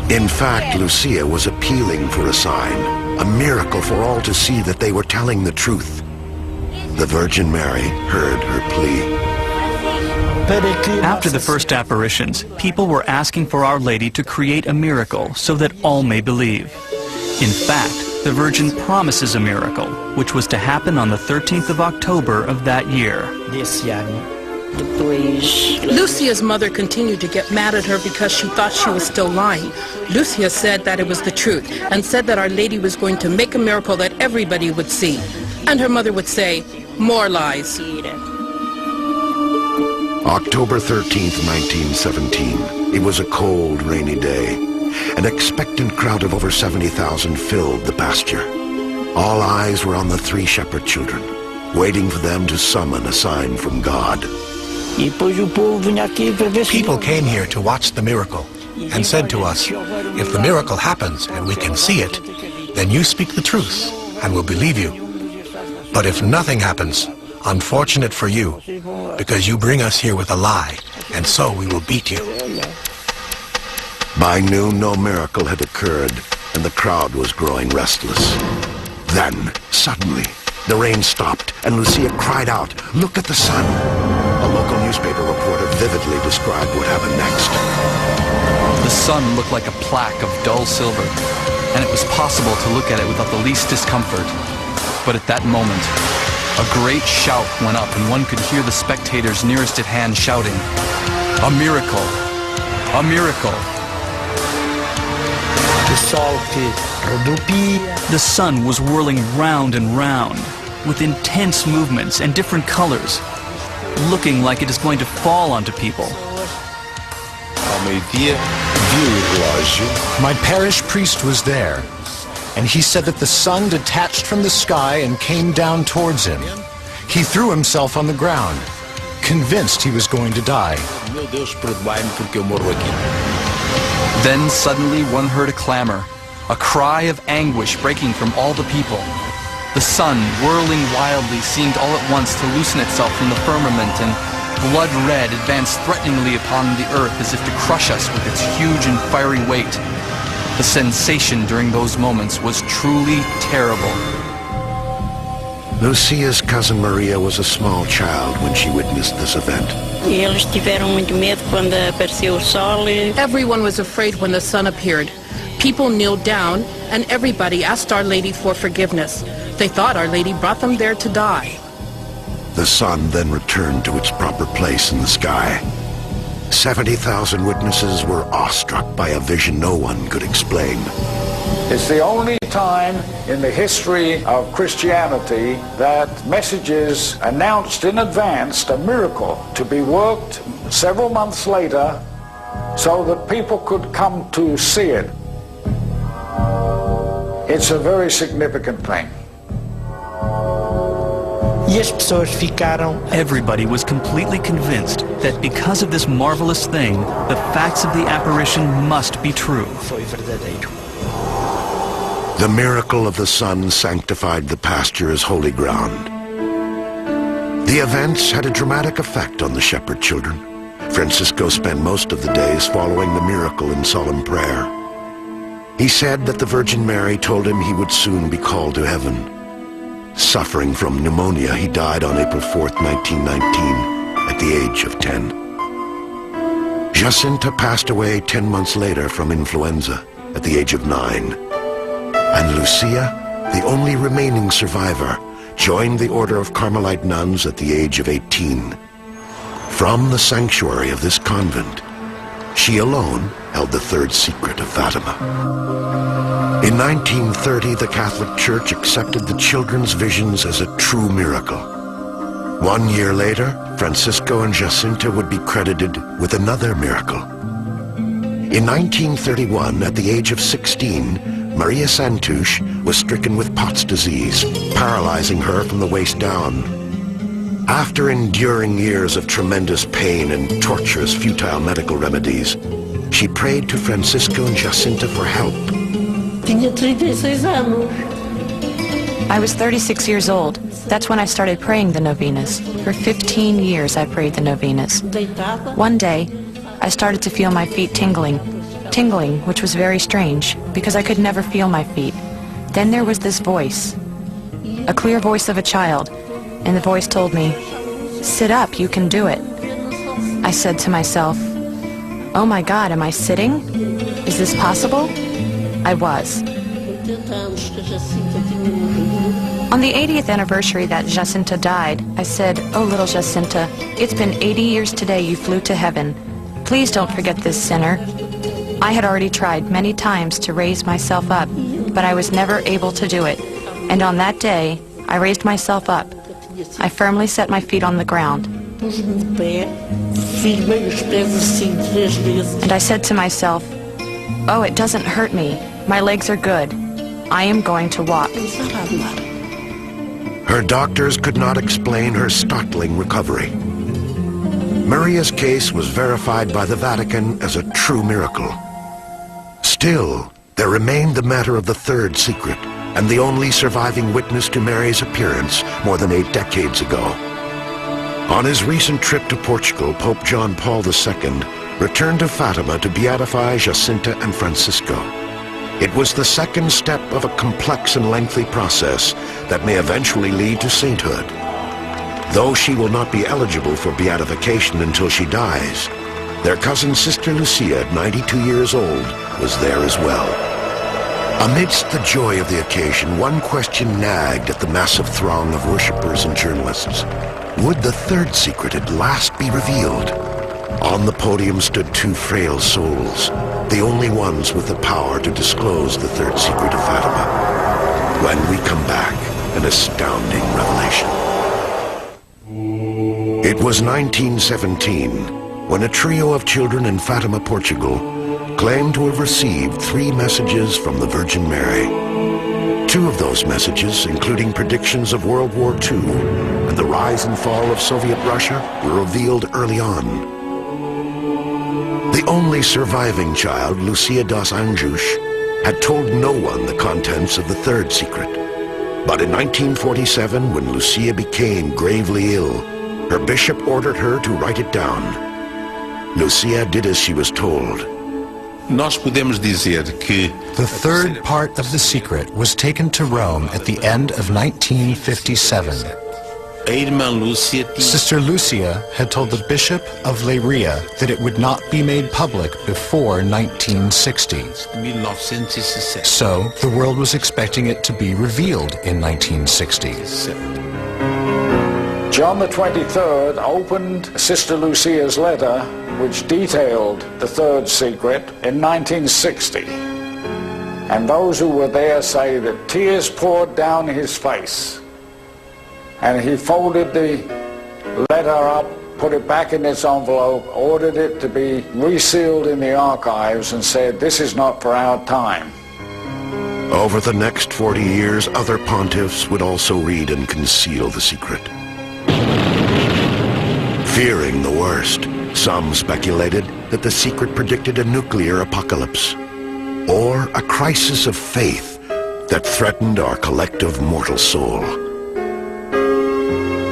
In fact, Lucia was appealing for a sign, a miracle for all to see that they were telling the truth. The Virgin Mary heard her plea. After the first apparitions, people were asking for Our Lady to create a miracle so that all may believe. In fact, the Virgin promises a miracle, which was to happen on the 13th of October of that year. Lucia's mother continued to get mad at her because she thought she was still lying. Lucia said that it was the truth and said that Our Lady was going to make a miracle that everybody would see. And her mother would say, "More lies." October 13th, 1917. It was a cold, rainy day. An expectant crowd of over 70,000 filled the pasture. All eyes were on the three shepherd children, waiting for them to summon a sign from God. People came here to watch the miracle and said to us, if the miracle happens and we can see it, then you speak the truth and we'll believe you. But if nothing happens, unfortunate for you, because you bring us here with a lie, and so we will beat you. By noon, no miracle had occurred, and the crowd was growing restless. Then, suddenly, the rain stopped, and Lucia cried out, "Look at the sun!" A local newspaper reporter vividly described what happened next. The sun looked like a plaque of dull silver, and it was possible to look at it without the least discomfort. But at that moment, a great shout went up, and one could hear the spectators nearest at hand shouting, "A miracle! A miracle!" The sun was whirling round and round, with intense movements and different colors, looking like it is going to fall onto people. My parish priest was there, and he said that the sun detached from the sky and came down towards him. He threw himself on the ground, convinced he was going to die. Then suddenly one heard a clamor, a cry of anguish breaking from all the people. The sun, whirling wildly, seemed all at once to loosen itself from the firmament, and blood red advanced threateningly upon the earth as if to crush us with its huge and fiery weight. The sensation during those moments was truly terrible. Lucia's cousin Maria was a small child when she witnessed this event. Everyone was afraid when the sun appeared. People kneeled down, and everybody asked Our Lady for forgiveness. They thought Our Lady brought them there to die. The sun then returned to its proper place in the sky. 70,000 witnesses were awestruck by a vision no one could explain. It's the only time in the history of Christianity that messages announced in advance a miracle to be worked several months later so that people could come to see it. It's a very significant thing. Everybody was completely convinced that because of this marvelous thing, the facts of the apparition must be true. The miracle of the sun sanctified the pasture as holy ground. The events had a dramatic effect on the shepherd children. Francisco spent most of the days following the miracle in solemn prayer. He said that the Virgin Mary told him he would soon be called to heaven. Suffering from pneumonia, he died on April 4th, 1919, at the age of 10. Jacinta passed away 10 months later from influenza at the age of 9. And Lucia, the only remaining survivor, joined the Order of Carmelite nuns at the age of 18. From the sanctuary of this convent, she alone held the third secret of Fatima. In 1930, the Catholic Church accepted the children's visions as a true miracle. 1 year later, Francisco and Jacinta would be credited with another miracle. In 1931, at the age of 16, Maria Santush was stricken with Pott's disease, paralyzing her from the waist down. After enduring years of tremendous pain and torturous, futile medical remedies, she prayed to Francisco and Jacinta for help. I was 36 years old. That's when I started praying the novenas. For 15 years I prayed the novenas. One day, I started to feel my feet tingling tingling, which was very strange, because I could never feel my feet. Then there was this voice, a clear voice of a child, and the voice told me, "Sit up, you can do it." I said to myself, "Oh my God, am I sitting? Is this possible?" I was. On the 80th anniversary that Jacinta died, I said, "Oh, little Jacinta, it's been 80 years today you flew to heaven. Please don't forget this sinner." I had already tried many times to raise myself up, but I was never able to do it. And on that day, I raised myself up. I firmly set my feet on the ground. And I said to myself, "Oh, it doesn't hurt me. My legs are good. I am going to walk." Her doctors could not explain her startling recovery. Maria's case was verified by the Vatican as a true miracle. Still, there remained the matter of the third secret, and the only surviving witness to Mary's appearance more than 8 decades ago. On his recent trip to Portugal, Pope John Paul II returned to Fatima to beatify Jacinta and Francisco. It was the second step of a complex and lengthy process that may eventually lead to sainthood. Though she will not be eligible for beatification until she dies, their cousin Sister Lucia, at 92 years old, was there as well. Amidst the joy of the occasion, one question nagged at the massive throng of worshippers and journalists. Would the third secret at last be revealed? On the podium stood 2 frail souls, the only ones with the power to disclose the third secret of Fatima. When we come back, an astounding revelation. It was 1917 when a trio of children in Fatima, Portugal, claimed to have received 3 messages from the Virgin Mary. 2 of those messages, including predictions of World War II and the rise and fall of Soviet Russia, were revealed early on. The only surviving child, Lucia dos Anjos, had told no one the contents of the third secret. But in 1947, when Lucia became gravely ill, her bishop ordered her to write it down. Lucia did as she was told. Nós podemos dizer que the third part of the secret was taken to Rome at the end of 1957. Sister Lucia had told the Bishop of Leiria that it would not be made public before 1960. So the world was expecting it to be revealed in 1960. John the 23rd opened Sister Lucia's letter, which detailed the third secret, in 1960. And those who were there say that tears poured down his face. And he folded the letter up, put it back in its envelope, ordered it to be resealed in the archives, and said, "This is not for our time." Over the next 40 years, other pontiffs would also read and conceal the secret. Fearing the worst, some speculated that the secret predicted a nuclear apocalypse, or a crisis of faith that threatened our collective mortal soul.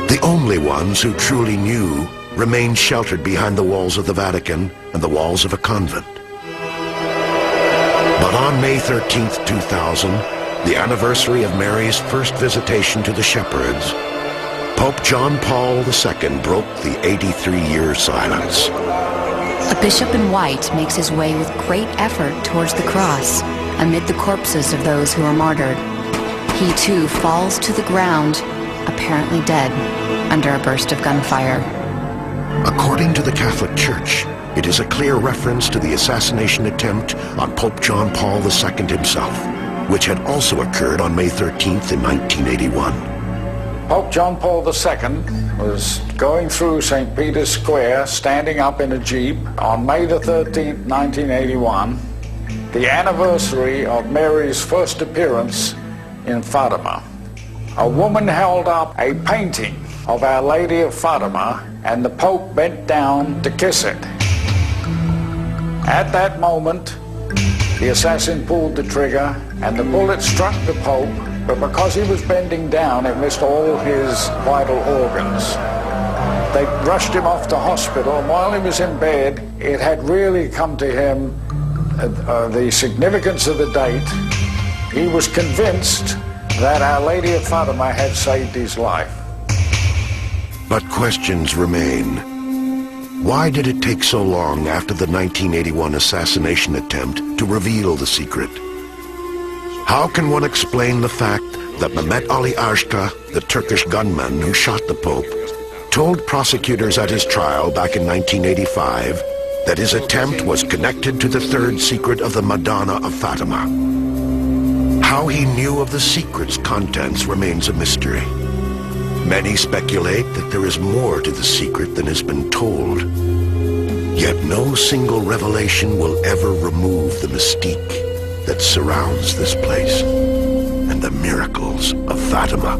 The only ones who truly knew remained sheltered behind the walls of the Vatican and the walls of a convent. But on May 13th, 2000, the anniversary of Mary's first visitation to the shepherds, Pope John Paul II broke the 83-year silence. A bishop in white makes his way with great effort towards the cross, amid the corpses of those who are martyred. He too falls to the ground, apparently dead, under a burst of gunfire. According to the Catholic Church, it is a clear reference to the assassination attempt on Pope John Paul II himself, which had also occurred on May 13th in 1981. Pope John Paul II was going through St. Peter's Square, standing up in a jeep, on May the 13th, 1981, the anniversary of Mary's first appearance in Fatima. A woman held up a painting of Our Lady of Fatima, and the Pope bent down to kiss it. At that moment, the assassin pulled the trigger, and the bullet struck the Pope, but because he was bending down, it missed all his vital organs. They rushed him off to hospital, and while he was in bed, it had really come to him the significance of the date, he was convinced that Our Lady of Fatima had saved his life. But questions remain. Why did it take so long after the 1981 assassination attempt to reveal the secret? How can one explain the fact that Mehmet Ali Ashta, the Turkish gunman who shot the Pope, told prosecutors at his trial back in 1985 that his attempt was connected to the third secret of the Madonna of Fatima? How he knew of the secret's contents remains a mystery. Many speculate that there is more to the secret than has been told. Yet no single revelation will ever remove the mystique that surrounds this place and the miracles of Fatima.